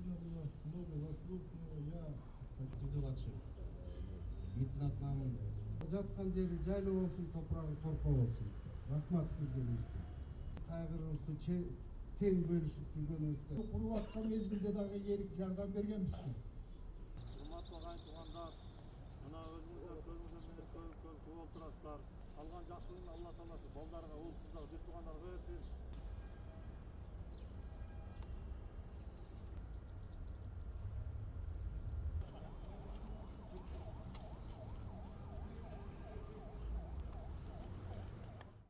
действительно было много заслуг, но я Жүзү катышып меценатынан жаткан жери жайлоо болсун, топурагы торпо болсун. Рахмат келгениңизге. Кайгырыбызды тең бөлүшүп жүргөнүңүзгө. Куруп аткан мезгилде дагы ээлик жардам бергенбизби? Урматтуу агайын туугандар, мына өзүңүздөр көзүңүздөр менен көрүп отурасыздар. Алган жакшылыгын Алла тааласы балдарга, уул кыздарга, бир туугандарга берсин.